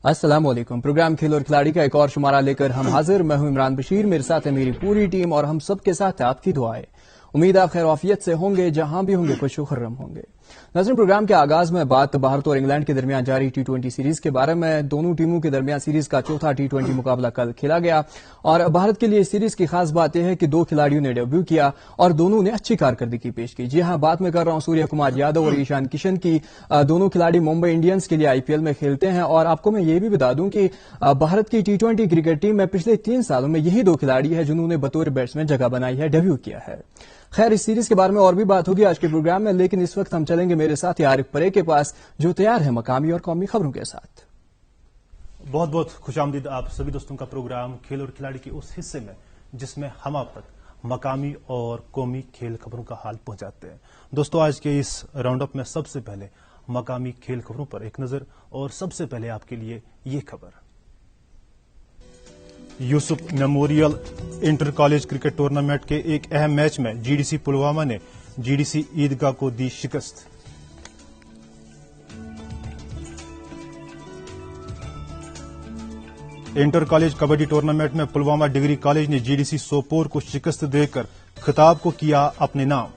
अस्सलाम वालेकुम। प्रोग्राम खेल और खिलाड़ी का एक और शुमारा लेकर हम हाजिर। मैं हूं इमरान बशीर, मेरे साथ है मेरी पूरी टीम और हम सब के साथ है आपकी दुआएं। उम्मीद आप खैर आफियत से होंगे, जहां भी होंगे खुश खुर्रम होंगे। नाज़रीन, प्रोग्राम के आगाज में बात भारत और इंग्लैंड के दरमियान जारी T20 सीरीज के बारे में। दोनों टीमों के दरमियान सीरीज का चौथा T20 मुकाबला कल खेला गया और भारत के लिए इस सीरीज की खास बात यह है कि दो खिलाड़ियों ने डेब्यू किया और दोनों ने अच्छी कारकर्दगी पेश की। जी हां, बात मैं कर रहा हूं सूर्य कुमार यादव और ईशान किशन की। दोनों खिलाड़ी मुंबई इंडियंस के लिए IPL में खेलते हैं और आपको मैं ये भी बता दूं कि भारत की T20 क्रिकेट टीम में पिछले 3 सालों में यही दो खिलाड़ी हैं जिन्होंने बतौर बैट्समैन जगह बनाई है, डेब्यू किया है। खैर, इस सीरीज के बारे में और भी बात होगी आज के प्रोग्राम में, लेकिन इस वक्त हम चलेंगे मेरे साथी आरिफ परे के पास जो तैयार है मकामी और कौमी खबरों के साथ। बहुत बहुत खुशामदीद आप सभी दोस्तों का प्रोग्राम खेल और खिलाड़ी के उस हिस्से में जिसमें हम आप तक मकामी और कौमी खेल खबरों का हाल पहुंचाते हैं। दोस्तों, आज के इस राउंड अप में सबसे पहले मकामी खेल खबरों पर एक नजर और सबसे पहले आपके लिए ये खबर। Yusuf memorial inter college cricket tournament के एक अहम मैच में GDC पुलवामा ने GDC ईदगाह को दी शिकस्त। इंटर कॉलेज कबड्डी टूर्नामेंट में पुलवामा डिग्री कॉलेज ने GDC सोपोर को शिकस्त देकर खिताब को किया अपने नाम।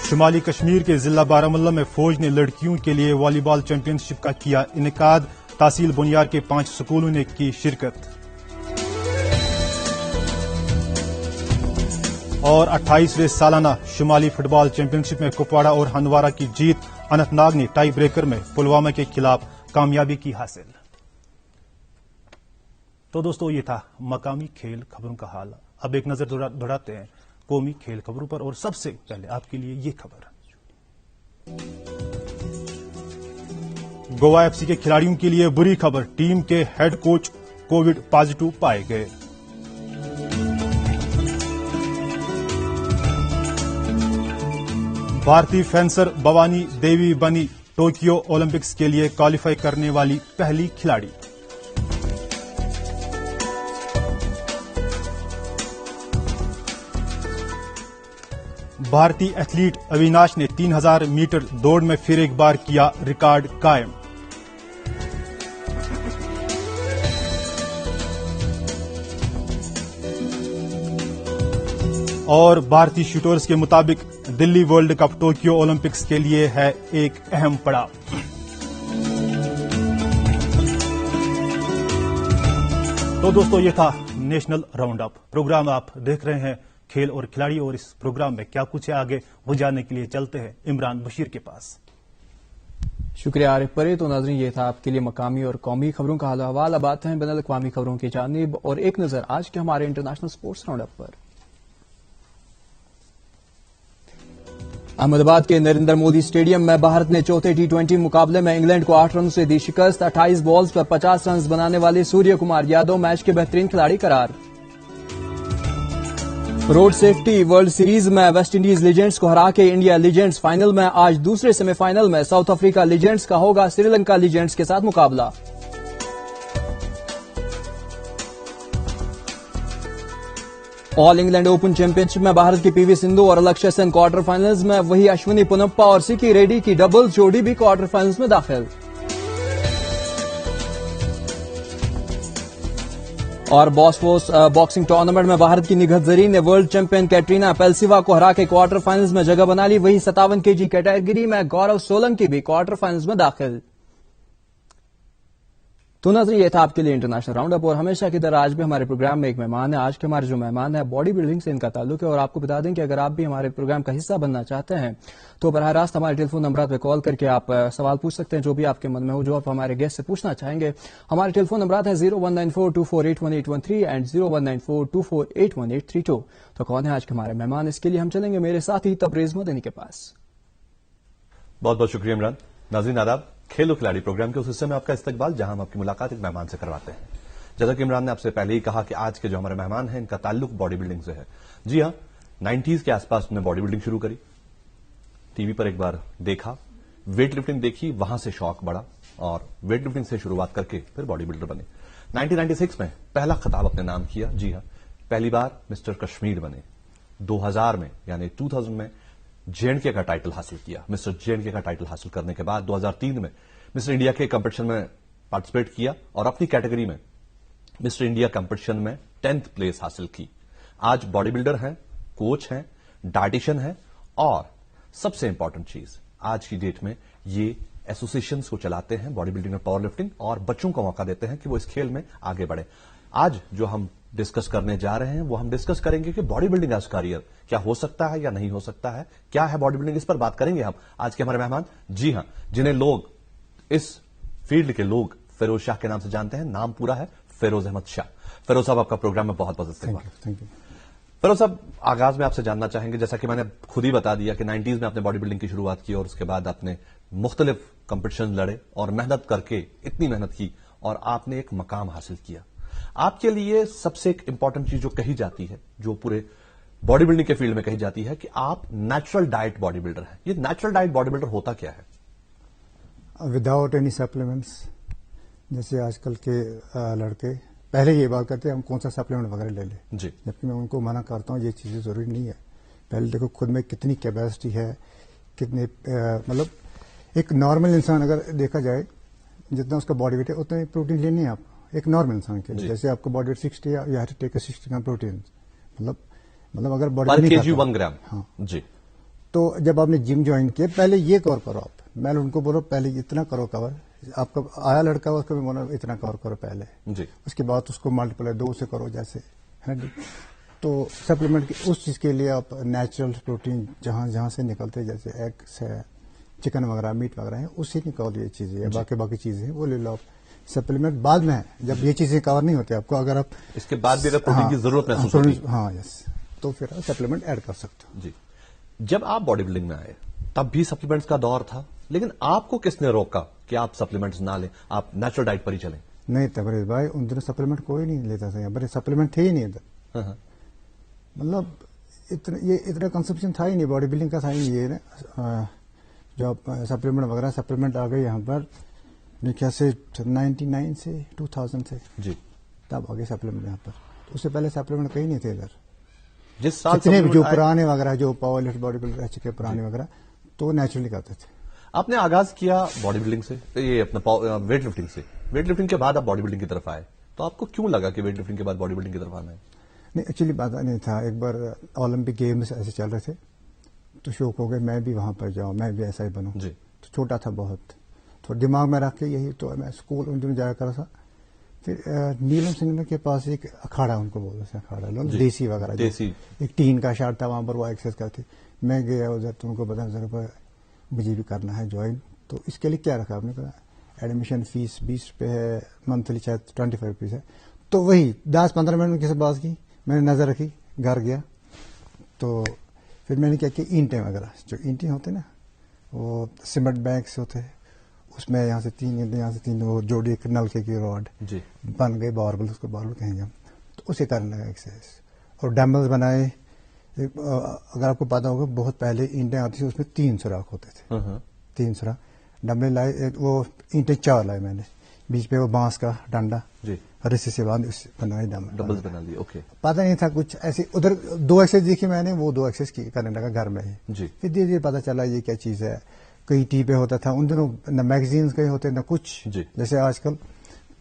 शुमाली कश्मीर के जिला बारामुल्ला में फौज ने लड़कियों के लिए वॉलीबॉल चैंपियनशिप का किया इनेकाद। तहसील बुनियाद के 5 स्कूलों ने की शिरकत। और 28वें सालाना शुमाली फुटबॉल चैंपियनशिप में कुपवाड़ा और हंदवारा की जीत। अनंतनाग ने टाई ब्रेकर में पुलवामा के खिलाफ कामयाबी की हासिल। तो दोस्तों, ये था मकामी खेल खबरों का हाल। अब एक नजर दौड़ाते हैं कौमी खेल खबरों पर और सबसे पहले आपके लिए ये खबर। गोवा FC के खिलाड़ियों के लिए बुरी खबर, टीम के हेड कोच कोविड पॉजिटिव पाए गए। भारतीय फेंसर भवानी देवी बनी टोक्यो ओलंपिक्स के लिए क्वालिफाई करने वाली पहली खिलाड़ी। भारतीय एथलीट अविनाश ने 3000 मीटर दौड़ में फिर एक बार किया रिकॉर्ड कायम। और भारतीय शूटर्स के मुताबिक Delhi world cup Tokyo Olympics के लिए है एक अहम पड़ाव। तो दोस्तों, ये था नेशनल राउंड अप। प्रोग्राम आप देख रहे हैं खेल और खिलाड़ी, और इस प्रोग्राम में क्या कुछ है आगे वो जानने के लिए चलते हैं इमरान बशीर के पास। शुक्रिया आरिफ परे। तो नाज़रीन, ये था आपके लिए मकामी और कौमी खबरों का हाल हवाल। अब आते हैं बैनुल अक़वामी खबरों की जानिब और एक नजर आज के हमारे इंटरनेशनल स्पोर्ट्स राउंड अप पर। अहमदाबाद के नरेंद्र मोदी स्टेडियम में भारत ने चौथे T20 मुकाबले में इंग्लैंड को 8 रन से दी शिकस्त। 28 बॉल्स पर 50 रन बनाने वाले सूर्य कुमार यादव मैच के बेहतरीन खिलाड़ी करार। रोड सेफ्टी वर्ल्ड सीरीज में वेस्ट इंडीज लीजेंड्स को हरा के इंडिया लीजेंड्स फाइनल में। आज दूसरे सेमीफाइनल में साउथ अफ्रीका लीजेंड्स का होगा श्रीलंका लीजेंड्स के साथ मुकाबला। ऑल इंग्लैंड ओपन चैंपियनशिप में भारत की PV सिंधु और लक्ष्य सेन क्वार्टर फाइनल्स में। वही अश्विनी पुनप्पा और सिक्की रेड्डी की डबल जोड़ी भी क्वार्टर फाइनल्स में दाखिल। और बॉस्फोर्स बॉक्सिंग टूर्नामेंट में भारत की निघत जरीन ने वर्ल्ड चैंपियन कैटरीना पेल्सिवा को हरा के क्वार्टर फाइनल्स में जगह बना ली। वही 57 kg कैटेगरी में गौरव सोलंकी भी क्वार्टर फाइनल्स में दाखिल। तो नाज़रीन, ये था आपके लिए इंटरनेशनल राउंड अप और हमेशा की तरह आज भी हमारे प्रोग्राम में एक मेहमान है। आज के हमारे जो मेहमान है बॉडी बिल्डिंग से इनका ताल्लुक है और आपको बता दें कि अगर आप भी हमारे प्रोग्राम का हिस्सा बनना चाहते हैं तो बराह रास्त हमारे टेलीफोन नंबर पर कॉल करके आप सवाल पूछ सकते हैं, जो भी आपके मन में हो, जो आप हमारे गेस्ट से पूछना चाहेंगे। हमारे टेलीफोन नंबर है 0194248113 एंड 0194248132। तो कौन है आज के हमारे मेहमान, इसके लिए हम चलेंगे मेरे साथी तबरेज मदनी के पास। बहुत बहुत शुक्रिया इमरान। नाज़रीन आदाब, खेल और खिलाड़ी प्रोग्राम के उस हिस्से में आपका इस्तकबाल, जहां हम आपकी मुलाकात एक मेहमान से करवाते हैं। जैसा कि इमरान ने आपसे पहले ही कहा कि आज के जो हमारे मेहमान हैं इनका ताल्लुक बॉडी बिल्डिंग से है। जी हां, 90s के आसपास उन्होंने बॉडी बिल्डिंग शुरू करी, टीवी पर एक बार देखा, वेट लिफ्टिंग देखी, वहां से शौक बढ़ा और वेट लिफ्टिंग से शुरुआत करके फिर बॉडी बिल्डर बने। 1996 में पहला खिताब अपने नाम किया। जी हां, पहली बार मिस्टर कश्मीर बने। 2000 में यानी 2000 में JNK का टाइटल हासिल किया। मिस्टर JNK का टाइटल हासिल करने के बाद 2003 में मिस्टर इंडिया के कंपटीशन में पार्टिसिपेट किया और अपनी कैटेगरी में मिस्टर इंडिया कंपटीशन में 10th प्लेस हासिल की। आज बॉडी बिल्डर हैं, कोच हैं, डाइटिशियन हैं और सबसे इंपॉर्टेंट चीज आज की डेट में ये एसोसिएशंस को चलाते हैं, बॉडी बिल्डिंग और पावर लिफ्टिंग, और बच्चों को मौका देते हैं कि वो इस खेल में आगे बढ़े। आज जो हम डिस्कस करने जा रहे हैं वो हम डिस्कस करेंगे कि बॉडी बिल्डिंग एज करियर क्या हो सकता है या नहीं हो सकता है, क्या है बॉडी बिल्डिंग, इस पर बात करेंगे हम। आज के हमारे मेहमान, जी हां, जिन्हें लोग इस फील्ड के लोग फिरोज शाह के नाम से जानते हैं, नाम पूरा है फिरोज अहमद शाह। फिरोज साहब, आपका प्रोग्राम में बहुत बहुत इस्तेमाल। Thank you. फिरोज साहब, आगाज में आपसे जानना चाहेंगे, जैसा कि मैंने खुद ही बता दिया कि 90s में आपने बॉडी बिल्डिंग की शुरुआत की और उसके बाद आपने मुख्तलिफ कंपटीशन लड़े और मेहनत करके इतनी मेहनत की और आपने एक मकाम हासिल किया। आपके लिए सबसे एक इंपॉर्टेंट चीज जो कही जाती है, जो पूरे बॉडी बिल्डिंग के फील्ड में कही जाती है कि आप नेचुरल डाइट बॉडी बिल्डर हैं। ये नेचुरल डाइट बॉडी बिल्डर होता क्या है? Without any supplements. जैसे आजकल के लड़के पहले ये बात करते हैं हम कौन सा सप्लीमेंट वगैरह ले लें, जी, जबकि मैं उनको मना करता हूँ ये चीजें जरूरी नहीं है। पहले देखो खुद में कितनी कैपेसिटी है, कितने मतलब एक नॉर्मल इंसान अगर देखा जाए जितना उसका बॉडी वेट है उतना प्रोटीन लेने हैं आप एक नॉर्मल इंसान के लिए। जैसे आपका बॉडी वेट 60 है, you have to take 60 gram protein. मतलब अगर बॉडी पर केजी 1 ग्राम। हाँ जी। तो जब आपने जिम ज्वाइन किया पहले ये कवर करो आप, मैं उनको बोलो पहले इतना करो कवर, आपका आया लड़का उसको भी बोला इतना कवर करो पहले जी, उसके बाद उसको मल्टीप्लाई 2 से करो, जैसे है ना। तो सप्लीमेंट उस चीज के लिए आप नेचुरल प्रोटीन जहां जहां से निकलते हैं, जैसे एग्स है, चिकन वगैरह, मीट वगैरह है, उससे निकाल ये चीजें है, बाकी चीजें हैं वो ले लो आप। सप्लीमेंट बाद में है जब ये चीजें कवर नहीं होती आपको, अगर आप इसके बाद भी अगर प्रोटीन की जरूरत महसूस होती है, हाँ यस, तो फिर आप सप्लीमेंट ऐड कर सकते हो। जी। जब आप बॉडी बिल्डिंग में आए तब भी सप्लीमेंट्स का दौर था, लेकिन आपको किसने रोका कि आप सप्लीमेंट्स ना लें, आप नेचुरल डाइट पर ही चलें? नहीं तबरेज भाई, उन दिनों सप्लीमेंट कोई नहीं लेता था, यहाँ सप्लीमेंट थे ही नहीं इधर। मतलब इतना कंसप्शन था ही नहीं, बॉडी बिल्डिंग का था ही नहीं ये ना। जो सप्लीमेंट वगैरह सप्लीमेंट आ गए यहाँ पर मेरे ख्याल से 99 से 2000 से जी, तब आगे सप्लीमेंट यहाँ पर। तो उससे पहले सप्लीमेंट कहीं नहीं थे इधर। जिस साल जितने जो पुराने वगैरह जो पावर लिफ्ट बॉडी बिल्डर रह चुके पुराने वगैरह तो नेचुरली करते थे। आपने आगाज किया बॉडी बिल्डिंग से, ये अपना वेट लिफ्टिंग से, वेट लिफ्टिंग के बाद आप बॉडी बिल्डिंग की तरफ आए, तो आपको क्यों लगा कि वेट लिफ्टिंग के बाद बॉडी बिल्डिंग की तरफ आना है? नहीं एक्चुअली बात नहीं था, एक बार ओलंपिक गेम्स ऐसे चल रहे थे तो शौक हो गए मैं भी वहां पर जाऊं, मैं भी ऐसा ही बनूं। जी। तो छोटा था बहुत, तो दिमाग में रख के यही, तो मैं स्कूल उन दिनों जाया करा था। फिर नीलम सिंह के पास एक अखाड़ा, उनको बोलते थे अखाड़ा, लोग देसी वगैरह, देसी एक टीन का शार्ट था, वहां पर वो एक्सरसाइज करते। मैं गया उधर, तो उनको पता मुझे भी करना है ज्वाइन। तो इसके लिए क्या रखा आपने पता, एडमिशन फीस 20 रुपये है, मंथली शायद 25 रुपीज है। तो वही 10-15 मिनट किसी बात की मैंने नजर रखी, घर गया तो फिर मैंने क्या किया, ईंटें वगैरह जो ईंटें होते ना वो सीमेंट बैग्स होते हैं, उसमें यहाँ से 3 ईंटें, यहाँ से 3 वो जोड़ी, एक नलके की रॉड जी बन गए, बारबल, उसको बारबल कहेंगे हम। तो उसे करने लगा एक्सरसाइज। और डम्बल्स बनाए, अगर आपको पता होगा बहुत पहले ईंटें आती थी उसमें 3 सुराख होते थे, 3 सुराख। डम्बल लाए, वो ईंटें 4 लाए मैंने, बीच पे वो बांस का डंडा जी, रस्सी से बांध बनाए, डबल्स बना लिए। ओके, पता नहीं था कुछ ऐसे। उधर 2 एक्सरसाइज देखी मैंने, वो 2 एक्सरसाइज करने लगा घर में ही। जी। फिर धीरे धीरे पता चला ये क्या चीज है। कहीं टी पे होता था उन दिनों, न मैगजीन्स कहीं होते न कुछ। जी। जैसे आजकल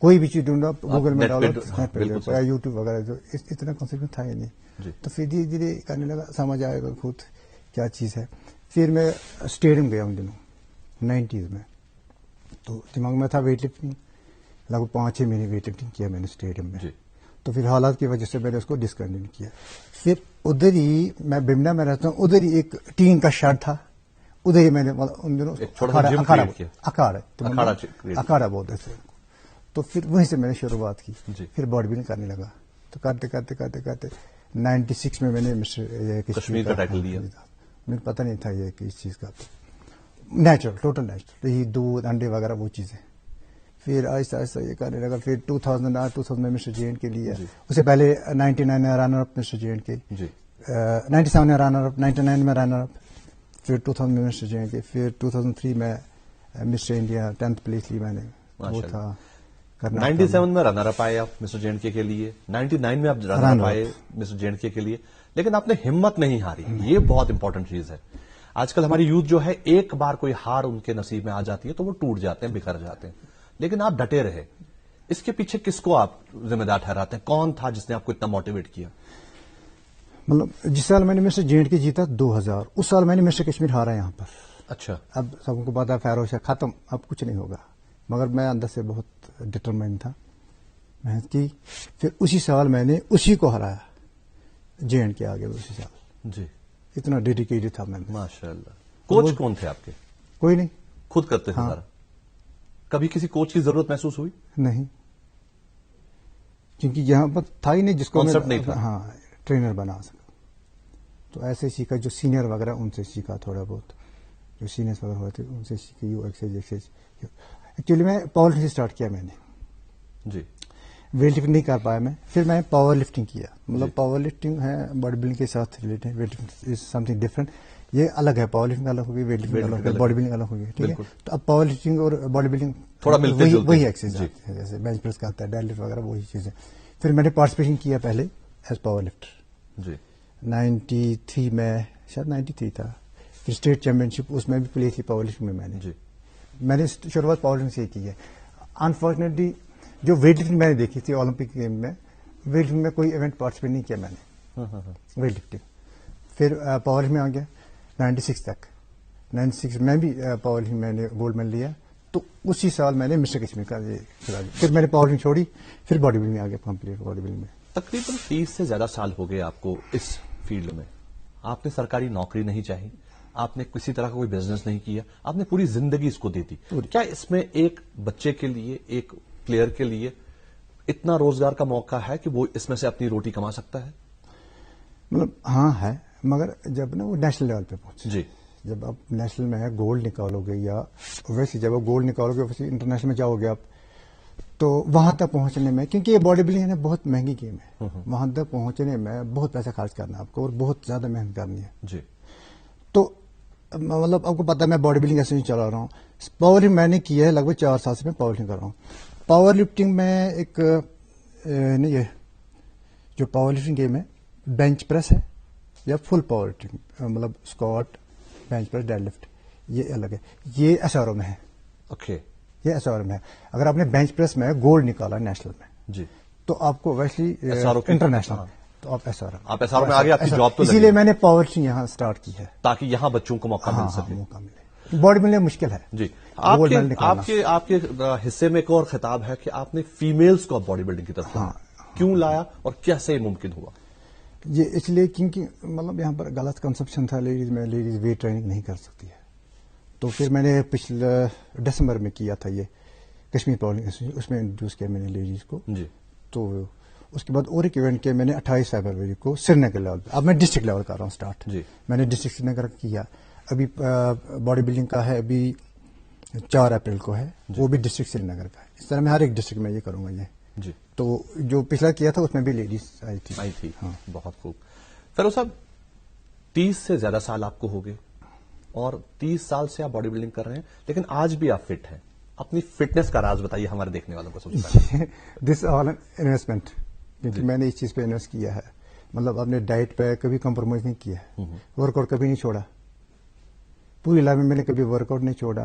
कोई भी चीज ढूंढो गूगल में नेट डालो, पे या यूट्यूब वगैरह, जो इतना कॉन्सेप्ट था ही नहीं। जी। तो फिर धीरे धीरे करने लगा, समझ आएगा खुद क्या चीज है। फिर मैं स्टेडियम गया उन दिनों 90s में, तो दिमाग में था वेट लिफ्टिंग, लगभग 5-6 महीने वेट लिफ्टिंग किया मैंने स्टेडियम में। जी। तो फिर हालात की वजह से मैंने उसको डिसकंटिन्यू किया। फिर उधर ही, मैं बिमना में रहता हूँ, उधर ही एक टीन का शर्ट था, उधर ही मैंने उन दिनों अखाड़ा बोलते थे। तो फिर वहीं से मैंने शुरुआत की, फिर बॉडी बिल्डिंग करने लगा। तो करते करते करते करते 96 में मैंने कश्मीर का टाइटल लिया। मुझे पता नहीं था ये किस चीज का, नेचुरल, टोटल नेचुरल, यही दूध अंडे वगैरह वो चीजें। फिर आहिस्ता आहिस्ता ये करने लगा। फिर 2000 में मिस्टर JNK के लिए, उससे पहले 99 में रनर अप मिस्टर JNK, 97 में रनर अप, 99 में रनर अप, फिर 2000 में मिस्टर JNK, फिर 2003 में मिस्टर इंडिया 10th प्लेस ली मैंने, वो था। 97 में रनर अप आए आप मिस्टर JNK के लिए, 99 में आप रनर अप आए मिस्टर JNK के लिए, लेकिन आपने हिम्मत नहीं हारी, ये बहुत इंपॉर्टेंट चीज है। آج کل ہماری یوتھ جو ہے ایک بار کوئی ہار ان کے نصیب میں آ جاتی ہے تو وہ ٹوٹ جاتے ہیں, بکھر جاتے ہیں, لیکن آپ ڈٹے رہے. اس کے پیچھے کس کو آپ ذمہ دار ٹھہراتے ہیں؟ کون تھا جس نے آپ کو اتنا موٹیویٹ کیا؟ مطلب جس سال میں نے مسٹر جے اینڈ کے جیتا 2000, اس سال میں نے مسٹر کشمیر ہارا یہاں پر. اچھا. اب سب کو پتا ہے فیروز شاہ ختم, اب کچھ نہیں ہوگا, مگر میں اندر سے بہت ڈٹرمائن تھا, محنت کی. پھر اسی سال میں نے اسی کو ہرایا, جے اینڈ کے آگے اسی سال. جی. اتنا ڈیڈیکیٹڈ تھا میں. ماشاء اللہ. کوچ کون تھے آپ کے؟ کوئی نہیں, خود کرتے تھے سارا. کبھی کسی کوچ کی ضرورت محسوس ہوئی؟ نہیں, کیونکہ یہاں پر تھا ہی نہیں جس کو Concept نہیں تھا. ہاں ٹرینر بنا سکا. تو ایسے سیکھا جو سینئر وغیرہ ان سے سیکھا, تھوڑا بہت جو سینئرس وغیرہ ہوتے ان سے سیکھا. یو ایکسرسائز ایکچولی میں پاور لفٹنگ اسٹارٹ کیا میں نے. جی. ویٹ لفٹنگ نہیں کر پایا میں, پھر میں پاور لفٹنگ کیا. مطلب پاور لفٹنگ ہے باڈی بلڈنگ کے ساتھ related. Weight lifting is some thing different. یہ الگ ہے, پاور لفٹنگ الگ ہوگی, ویٹ لفٹنگ الگ ہوگی, باڈی بلڈنگ الگ ہوگی. ٹھیک ہے. تو اب پاور لفٹنگ اور باڈی بلڈنگ تھوڑا ملتے جلتے وہی ایکسرسائز ہے, جیسے بینچ پریس کا آتا ہے, ڈیڈ لفٹ وغیرہ وہی چیز ہے. پھر میں نے پارٹیسپیشن کیا پہلے ایز پاور لفٹر. جی. 93 میں, شاید 93 تھا. پھر اسٹیٹ چیمپئن شپ اس میں بھی پلے تھی پاور لفٹنگ میں. جی. میں نے شروعات پاور لفٹنگ سے کی ہے. انفارچونیٹلی جو ویٹ لفٹنگ میں نے دیکھی تھی اولمپک گیم میں, ویٹ لفٹنگ میں کوئی ایونٹ پارٹیسپیٹ نہیں کیا میں نے. ویٹ لفٹنگ پھر پاور لفٹنگ میں آ گیا 96 تک. 96 میں بھی پاور لفٹنگ میں نے گولڈ میڈل لیا. تو اسی سال میں نے مسٹر کشمیر کا کھلا دیا. پھر میں نے پاور لفٹنگ چھوڑی, پھر باڈی بلڈنگ میں آ گیا, کمپلیٹ باڈی بلڈنگ میں. تقریباً 30 سے زیادہ سال ہو گئے آپ کو اس فیلڈ میں. آپ نے سرکاری نوکری نہیں چاہی, آپ نے کسی طرح کا کوئی بزنس نہیں کیا, آپ نے پوری زندگی اس کو دے دی. کیا اس میں ایک بچے کے لیے, ایک پلیئر کے لیے اتنا روزگار کا موقع ہے کہ وہ اس میں سے اپنی روٹی کما سکتا ہے؟ مطلب ہاں ہے, مگر جب نا وہ نیشنل لیول پہ پہنچے. جی. جب آپ نیشنل میں گولڈ نکالو گے, یا ویسے جب آپ گولڈ نکالو گے ویسے انٹرنیشنل میں جاؤ گے آپ, تو وہاں تک پہنچنے میں, کیونکہ یہ باڈی بلڈنگ ہے بہت مہنگی گیم ہے, وہاں تک پہنچنے میں بہت پیسہ خرچ کرنا ہے آپ کو, اور بہت زیادہ محنت کرنی ہے. جی. تو مطلب آپ کو پتا ہے میں باڈی بلڈنگ ایسے چلا رہا ہوں. پاور لفٹنگ میں نے کیا ہے لگ بھگ 4 سال سے میں پاور لفٹنگ کر رہا ہوں. پاور لفٹنگ میں ایک یہ جو پاور لفٹنگ گیم ہے, بینچ پریس ہے یا فل پاور لفٹنگ, مطلب squat, bench press, dead lift, یہ الگ ہے. یہ ایس آر او میں ہے. اوکے. یہ ایس آر او میں ہے. اگر آپ نے بینچ پریس میں گولڈ نکالا نیشنل میں, جی, تو آپ کو ویسے انٹرنیشنل, تو آپ ایس آر او میں آگے آپ کی جاب تو اسی لیے میں نے پاور لفٹنگ یہاں اسٹارٹ کی ہے, تاکہ یہاں بچوں کو موقع مل سکے. موقع ملے. باڈی بلڈنگ مشکل ہے. جی. آپ کے حصے میں ایک اور خطاب ہے کہ آپ نے فیمیلز کو باڈی بلڈنگ کی طرف کیوں لایا اور کیسے یہ ممکن ہوا؟ یہ اس لیے کیونکہ مطلب یہاں پر غلط کنسپشن تھا لیڈیز میں, لیڈیز ویٹ ٹریننگ نہیں کر سکتی ہے. تو پھر میں نے پچھلے دسمبر میں کیا تھا یہ کشمیر پاورلفٹنگ ایسوسیشن, اس میں انٹروڈیوس کیا میں نے لیڈیز کو. جی. تو اس کے بعد اور ایک ایونٹ کیا میں نے 28 فروری کو سری نگر لیول پہ. اب میں ڈسٹرکٹ لیول کر رہا ہوں اسٹارٹ. جی. میں نے ڈسٹرکٹ سری نگر کیا. ابھی باڈی بلڈنگ کا ہے, ابھی 4 اپریل کو ہے, وہ بھی ڈسٹرکٹ سری نگر کا ہے. اس طرح میں ہر ایک ڈسٹرکٹ میں یہ کروں گا. یہ جی. تو جو پچھلا کیا تھا اس میں بھی لیڈیز آئی تھی. ہاں. بہت خوب. فیروز صاحب, 30 سے زیادہ سال آپ کو ہو گئے اور 30 سال سے آپ باڈی بلڈنگ کر رہے ہیں, لیکن آج بھی آپ فٹ ہیں. اپنی فٹنس کا راز بتائیے ہمارے دیکھنے والوں کو. سب سے پہلے دس آل انویسٹمنٹ, کیونکہ میں نے اس چیز پہ انویسٹ کیا ہے. مطلب اپنے ڈائٹ پہ کبھی کمپرومائز نہیں کیا ہے, ورک آؤٹ کبھی نہیں چھوڑا. پوری لائف میں نے کبھی ورک آؤٹ نہیں چھوڑا,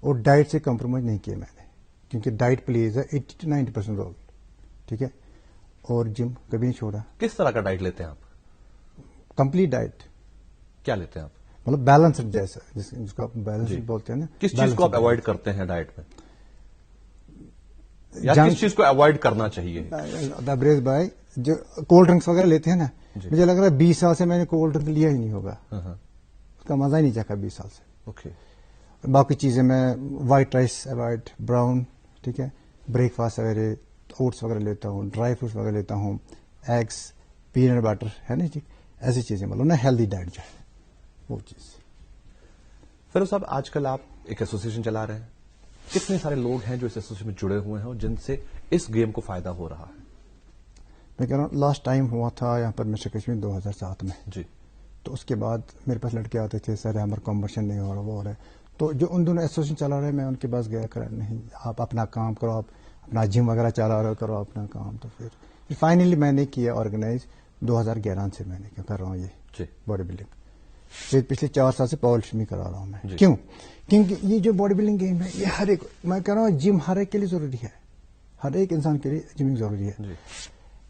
اور ڈائٹ سے کمپرومائز نہیں کیا میں نے, کیونکہ ڈائٹ پلیز ہے 80 to 90% رول. ٹھیک ہے. اور جم کبھی نہیں چھوڑا. کس طرح کا ڈائٹ لیتے ہیں آپ؟ Complete diet. کیا لیتے ہیں آپ؟ مطلب بیلنسڈ, جیسا جس کو آپ بیلنسڈ بولتے ہیں نا. کس چیز کو آپ اوائڈ کرتے ہیں ڈائٹ میں, یا کس چیز کو اوائڈ کرنا چاہیے؟ بریز بھائی, جو کولڈ ڈرنکس وغیرہ لیتے ہیں نا, مجھے لگ رہا ہے 20 سال سے میں نے کولڈ ڈرنک لیا ہی نہیں ہوگا. اس کا مزہ ہی نہیں چکھا 20 سال سے. اوکے. باقی چیزیں میں وائٹ رائس اوائڈ, براؤن, ٹھیک ہے, بریک فاسٹ وغیرہ, اوٹس وغیرہ لیتا ہوں, ڈرائی فروٹس وغیرہ لیتا ہوں, ایگس, پینٹ بٹر ہے نا جی, ایسی چیزیں مطلب نا ہیلدی ڈائٹ جو ہے وہ چیز. فیروز صاحب, آج کل آپ ایک ایسوسیشن چلا رہے ہیں, کتنے سارے لوگ ہیں جو اس ایسوسیشن میں جڑے ہوئے ہیں اور جن سے اس گیم کو فائدہ ہو رہا ہے؟ میں کہہ رہا ہوں لاسٹ ٹائم ہوا تھا یہاں پر مسٹر کشمیر 2007 میں. جی. تو اس کے بعد میرے پاس لڑکے آتے تھے, سر ہمارا کمپٹیشن نہیں ہو رہا, وہ ہو رہا ہے. تو جو ان دونوں ایسوسیشن چلا رہے, میں ان کے پاس گیا کرا, نہیں آپ اپنا کام کرو, آپ اپنا جم وغیرہ چلا رہے کرو اپنا کام. تو پھر فائنلی میں نے کیا آرگنائز 2011 سے, میں نے کیا کر رہا ہوں یہ باڈی بلڈنگ. फिर पिछले 4 साल से पावर लिफ्टिंग करा रहा हूँ मैं। जी। क्यों? क्योंकि ये जो बॉडी बिल्डिंग गेम है, ये हर एक, मैं कह रहा हूँ जिम हर एक के लिए जरूरी है, हर एक इंसान के लिए जिमिंग जरूरी है। जी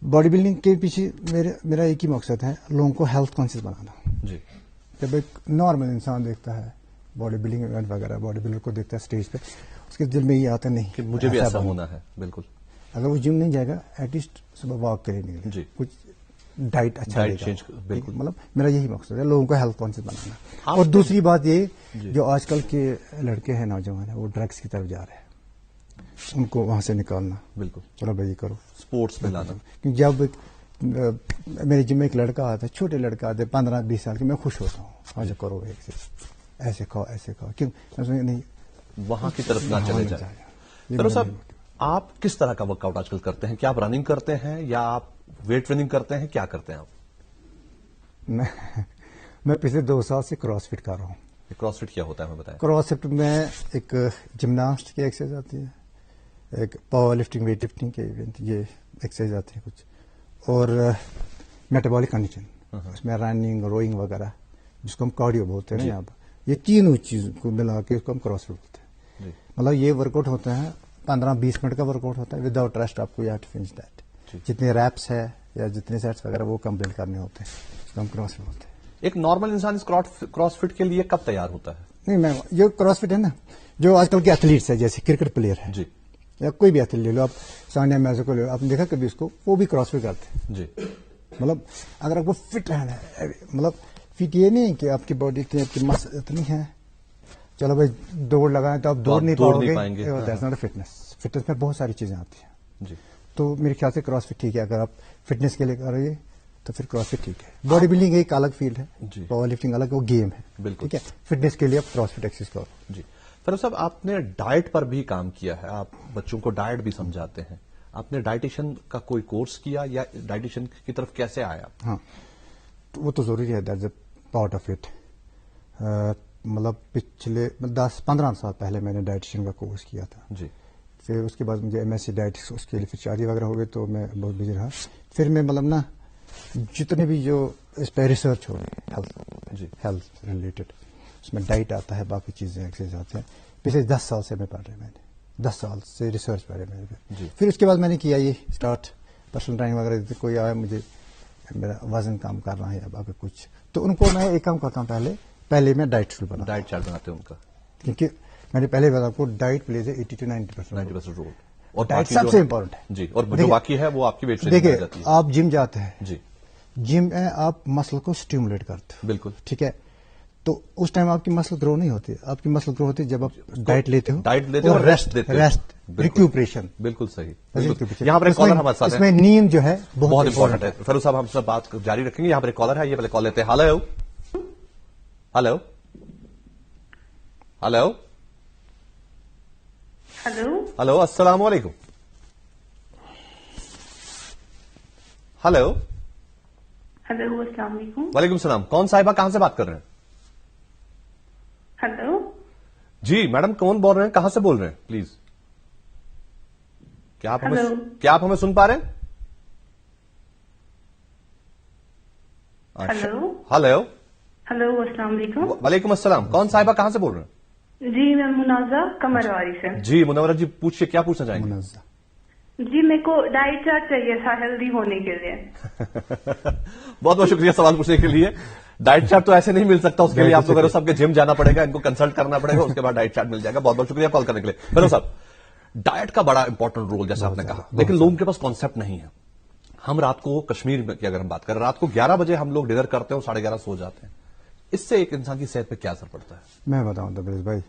बॉडी बिल्डिंग के पीछे मेरा एक ही मकसद है, लोगों को हेल्थ कॉन्शियस बनाना। जी जब एक नॉर्मल इंसान देखता है बॉडी बिल्डिंग इवेंट वगैरह, बॉडी बिल्डर को देखता है स्टेज पे, उसके दिल में ये आता नहीं कि मुझे भी ऐसा बनना। होना है। बिल्कुल। अगर वो जिम नहीं जाएगा, एटलीस्ट सुबह वॉक करे जी। निकले, कुछ डाइट अच्छा डाइट लेगा। चेंज, बिल्कुल। मतलब मेरा यही मकसद है, लोगों को हेल्थ कॉन्शियस बनाना। आप और दूसरी बात ये, जी। जो आजकल के लड़के हैं, नौजवान है, वो ड्रग्स की तरफ जा रहे हैं, उनको वहां से निकालना। बिल्कुल। चलो भाई ये करो, स्पोर्ट्स में लाना। क्योंकि जब मेरे जिम में एक लड़का आता है, छोटे लड़का आते 15-20 साल के, मैं खुश होता हूँ, आज करो ऐसे खाओ ऐसे खाओ। क्यों? मैं सोचा नहीं वहां की तरफ ना चले जाए। फिरोज साहब, आप किस तरह का वर्कआउट आजकल करते हैं? क्या आप रनिंग करते हैं या आप वेट ट्रेनिंग करते हैं? क्या करते हैं आप? मैं पिछले 2 साल से क्रॉसफिट कर रहा हूँ। क्रॉसफिट क्या होता है, हमें बताएं। क्रॉसफिट में एक जिम्नास्ट की एक्सरसाइज आती है, एक पावर लिफ्टिंग, वेट लिफ्टिंग के इवेंट, ये एक्सरसाइज आती है कुछ, और मेटाबॉलिक कंडीशन, उसमें रनिंग, रोइंग वगैरह, जिसको हम कार्डियो बोलते हैं ना यहाँ पर, ये तीनों चीज को मिला के उसको हम क्रॉसफिट बोलते हैं। जी। मतलब ये वर्कआउट होता है 15-20 मिनट का वर्कआउट होता है, विदाउट रेस्ट, आपको you have to finish that. जितने रैप्स है या जितने सेट्स वगैरह वो कंप्लीट करने होते हैं, इसको हम क्रॉसफिट बोलते हैं। एक नॉर्मल इंसान इस क्रॉसफिट के लिए कब तैयार होता है? नहीं, मैं ये क्रॉसफिट है ना, जो आजकल के एथलीट्स है, जैसे क्रिकेट प्लेयर है जी या कोई भी एथलीट ले लो आप, सानिया मिर्जा को ले लो, आपने देखा कभी उसको, वो भी क्रॉसफिट करते हैं। जी। मतलब अगर आपको फिट रहना है, मतलब फिट ये नहीं कि आपकी बॉडी की आपकी मस इतनी है, चलो भाई दौड़ लगाएं तो आप दौड़ नहीं पाएंगे, दैट्स नॉट फिटनेस। फिटनेस में बहुत सारी चीजें आती हैं। जी। तो मेरे ख्याल से क्रॉसफिट ठीक है। अगर आप फिटनेस के लिए कर रहे हैं तो फिर क्रॉसफिट ठीक है। बॉडी बिल्डिंग एक अलग फील्ड है, जी। पावर लिफ्टिंग अलग, वो गेम है। बिल्कुल। ठीक है, फिटनेस के लिए आप क्रॉसफिट एक्सरसाइज करो। जी। फिरोज साहब, आपने डाइट पर भी काम किया है, आप बच्चों को डाइट भी समझाते हैं। आपने डाइटिशियन का कोई कोर्स किया या डाइटिशियन की तरफ कैसे आया? हाँ, तो वो तो जरूरी है, that's a part of it. मतलब पिछले 10-15 साल पहले मैंने डाइटिशियन का कोर्स किया था। जी। फिर उसके बाद मुझे एमएससी डाइटिक्स, उसके लिए फिर शादी वगैरह हो गई, तो मैं बहुत बिजी रहा। फिर मैं मतलब ना, जितने भी जो इस पर रिसर्च हो रही है हेल्थ रिलेटेड, उसमें डाइट आता है, बाकी चीजें एक्सरसाइज आते हैं, पिछले 10 साल से मैं पढ़ रहा, मैंने 10 साल से रिसर्च पढ़े मैंने। फिर उसके बाद मैंने किया ये स्टार्ट, पर्सनल ट्रेनिंग वगैरह, कोई आया मुझे, मेरा वजन कम करना है या बाकी कुछ, तो उनको मैं एक काम करता हूँ, पहले मैं डाइट शुरू बनाता हूँ। डाइट चार्ट बनाते हैं उनका, क्योंकि मैंने पहले बताया आपको, डाइट प्लेज 80-90% रोल, और डाइट बाकी सबसे इंपॉर्टेंट है। जी। और जो बाकी है वो आपकी वेट ट्रेनिंग में देखिए, जाती है। आप जिम जाते हैं, जी। जिम में आप मसल को स्टिमुलेट करते हो, बिल्कुल। ठीक है, तो उस टाइम आपकी मसल ग्रो नहीं होती, आपकी मसल ग्रो होती है जब आप डाइट लेते हो, और रेस्ट देते हो, रेस्ट, रिक्यूपरेशन। बिल्कुल सही। रिक्यूपरेशन। यहाँ पर एक कॉलर हमारे साथ है, इसमें नींद जो है बहुत इंपॉर्टेंट है। फिरोज साहब, हम सब बात जारी रखेंगे। यहाँ पर एक कॉलर है, ये पहले कॉल लेते हैं। Hello hello hello hello hello, अस्सलाम वालेकुम। हेलो हेलो, अस्सलाम वालेकुम। वालेकुम सलाम। कौन साहिबा, कहां से बात कर रहे हैं? हेलो जी मैडम, कौन बोल रहे हैं, कहां से बोल रहे हैं प्लीज? क्या आप हमें सुन पा रहे हैं? हेलो हेलो हेलो, अस्सलाम वालेकुम। वालेकुम अस्सलाम। कौन साहिबा, कहां से बोल रहे हैं? जी, मैं मुनाजा कमरवारी से। जी मुनव्वरा जी, पूछिए, क्या पूछना चाहेंगे? जी, मेरे को डाइट चार्ट चाहिए था हेल्दी होने के लिए। बहुत बहुत शुक्रिया सवाल पूछने के लिए। डाइट चार्ट तो ऐसे नहीं मिल सकता, उसके लिए आपको सबके जिम जाना पड़ेगा, इनको कंसल्ट करना पड़ेगा, उसके बाद डाइट चार्ट मिल जाएगा। बहुत बहुत शुक्रिया कॉल करने के लिए। फिरोज साहब, डाइट का बड़ा इंपॉर्टेंट रोल, जैसा आपने कहा, लेकिन लोगों के पास कॉन्सेप्ट नहीं है। हम रात को, कश्मीर में की अगर हम बात करें, रात को 11 बजे हम लोग डिनर करते हैं और 11:30 सो जाते हैं। इससे एक इंसान की सेहत पे क्या असर पड़ता है? मैं बताऊं तबरेज भाई,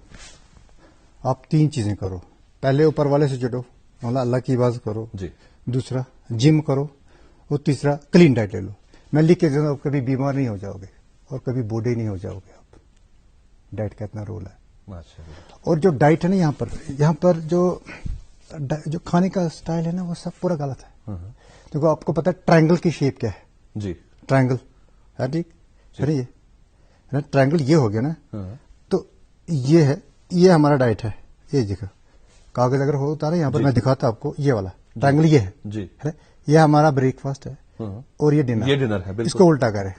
आप 3 चीजें करो। पहले ऊपर वाले से जुड़ो, मतलब अल्लाह की इबादत करो जी। दूसरा जिम करो, और तीसरा क्लीन डाइट ले लो। मैं लिख के देता हूं, कभी बीमार नहीं हो जाओगे और कभी बूढ़े नहीं हो जाओगे आप। डाइट का इतना रोल है। और जो डाइट है ना, यहाँ पर जो खाने का स्टाइल है ना, वो सब पूरा गलत है। देखो, आपको पता है ट्रायंगल की शेप क्या है? जी, ट्रायंगल है, ठीक है, ये ट्रायंगल ये हो गया ना, तो ये है, ये हमारा डाइट है। ये देखो, कागज अगर होता है यहाँ पर, मैं दिखाता आपको, ये वाला ट्रायंगल ये है जी, है, ये हमारा ब्रेकफास्ट है और ये डिनर है। बिल्कुल। इसको उल्टा करें,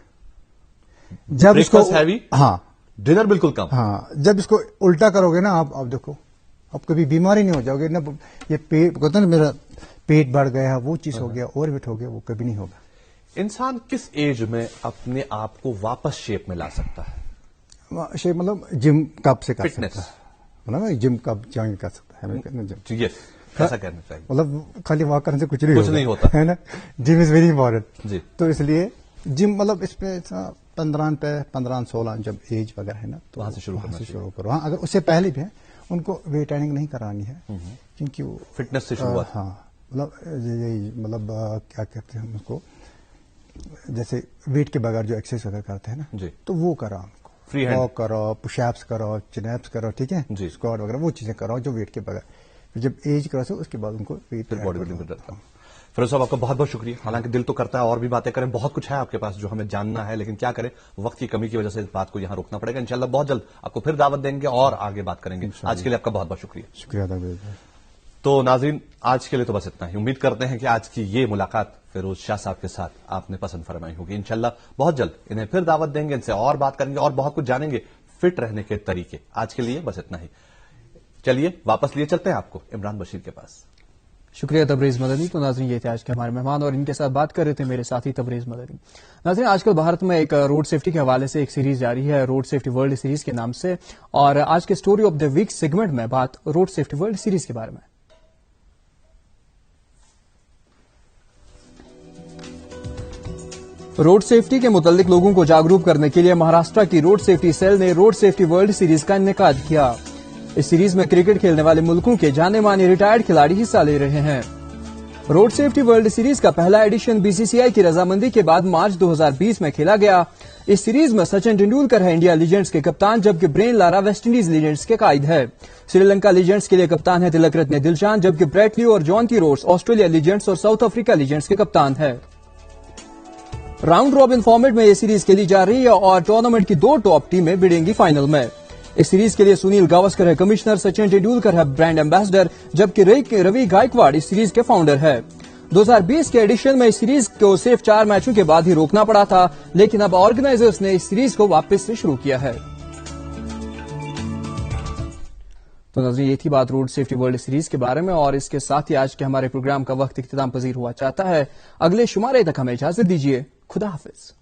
जब इसको ब्रेकफास्ट हैवी, हाँ डिनर बिल्कुल कम। हाँ, जब इसको उल्टा करोगे ना आप देखो, अब कभी बीमारी नहीं हो जाओगे ना। ये पेट कहते हैं ना, मेरा पेट बढ़ गया, वो चीज हो गया, ओवरवेट हो गया, वो कभी नहीं होगा। इंसान किस एज में अपने आप को वापस शेप में ला सकता है? शेप मतलब जिम कब से कर Fitness. सकता है, मतलब जिम कब ज्वाइन कर सकता है, मैं कहना जिम यस, ऐसा कहना चाहिए। मतलब खाली वॉक करने से कुछ नहीं होता है ना। जिम इज वेरी इंपॉर्टेंट जी। तो इसलिए जिम मतलब इसमें 15-16 जब एज वगैरह है ना, तो वहां से शुरू करो। हाँ, अगर उससे पहले भी है उनको वेट ट्रेनिंग नहीं करानी है, क्योंकि वो फिटनेस से शुरुआत। हाँ, मतलब यही मतलब क्या कहते हैं उसको, जैसे वेट के बगैर जो एक्सरसाइज वगैरह करते हैं ना जी, तो वो करो उनको, फ्री हैंड वॉक करो, पुशअप्स करो, चिनअप्स करो, ठीक है जी, स्क्वाट वगैरह वो चीजें करो जो वेट के बगैर। फिर जब एज क्रॉस हो उसके बाद उनको वेट बॉडी बिल्डिंग करता हूँ। फिरोज साहब, आपका बहुत बहुत शुक्रिया। हालांकि दिल तो करता है और भी बातें करें, बहुत कुछ है आपके पास जो हमें जानना है, लेकिन क्या करें, वक्त की कमी की वजह से इस बात को यहां रोकना पड़ेगा। इंशाल्लाह बहुत जल्द आपको फिर दावत देंगे और आगे बात करेंगे। आज के लिए आपका बहुत बहुत शुक्रिया। शुक्रिया। तो नाज़रीन, आज के लिए तो बस इतना ही। उम्मीद करते हैं कि आज की ये मुलाकात फिरोज शाह साहब के साथ आपने पसंद फरमाई होगी। इंशाल्लाह बहुत जल्द इन्हें फिर दावत देंगे, इनसे और बात करेंगे और बहुत कुछ जानेंगे फिट रहने के तरीके। आज के लिए बस इतना ही। चलिए वापस लिए चलते हैं आपको इमरान बशीर के पास। शुक्रिया तबरेज मदनी। तो नाज़रीन, ये थे आज के हमारे मेहमान और इनके साथ बात कर रहे थे मेरे साथी तबरेज मदनी। नाज़रीन, आजकल भारत में एक रोड सेफ्टी के हवाले से एक सीरीज जारी है, रोड सेफ्टी वर्ल्ड सीरीज के नाम से, और आज के story of the week segment में बात रोड सेफ्टी वर्ल्ड सीरीज के बारे में। रोड सेफ्टी के मुतालिक लोगों को जागरूक करने के लिए महाराष्ट्र की रोड सेफ्टी सेल ने रोड सेफ्टी वर्ल्ड सीरीज का इनेकाद किया। इस सीरीज में क्रिकेट खेलने वाले मुल्कों के जाने माने रिटायर्ड खिलाड़ी हिस्सा ले रहे हैं। रोड सेफ्टी वर्ल्ड सीरीज का पहला एडिशन बीसीसीआई की रजामंदी के बाद मार्च 2020 में खेला गया। इस सीरीज में सचिन तेंदुलकर है इंडिया लीजेंड्स के कप्तान, जबकि ब्रेन लारा वेस्टइंडीज लीजेंड्स के कायद है। श्रीलंका लीजेंड्स के लिए कप्तान है तिलक रत्ने दिलशान, जबकि ब्रेट ली और Jonty Rhodes Australia legends और साउथ अफ्रीका लीजेंड्स के कप्तान है। राउंड रॉबिन फॉर्मेट में यह सीरीज खेली जा रही है और टूर्नामेंट की 2 टॉप टीमें भिड़ेंगी फाइनल में। इस सीरीज के लिए सुनील गावस्कर है कमिश्नर, सचिन तेंदुलकर है ब्रांड एम्बेसडर, जबकि रवि गायकवाड़ इस सीरीज के फाउंडर है। 2020 के एडिशन में इस सीरीज को सिर्फ 4 मैचों के बाद ही रोकना पड़ा था, लेकिन अब ऑर्गेनाइजर्स ने इस सीरीज को वापस से शुरू किया है। तो नाज़रीन, ये थी बात रोड सेफ्टी वर्ल्ड सीरीज के बारे में, और इसके साथ ही आज के हमारे प्रोग्राम का वक्त इख्तिताम पजीर हुआ चाहता है। अगले शुमारे तक हमें इजाजत दीजिए। खुदा हाफिज।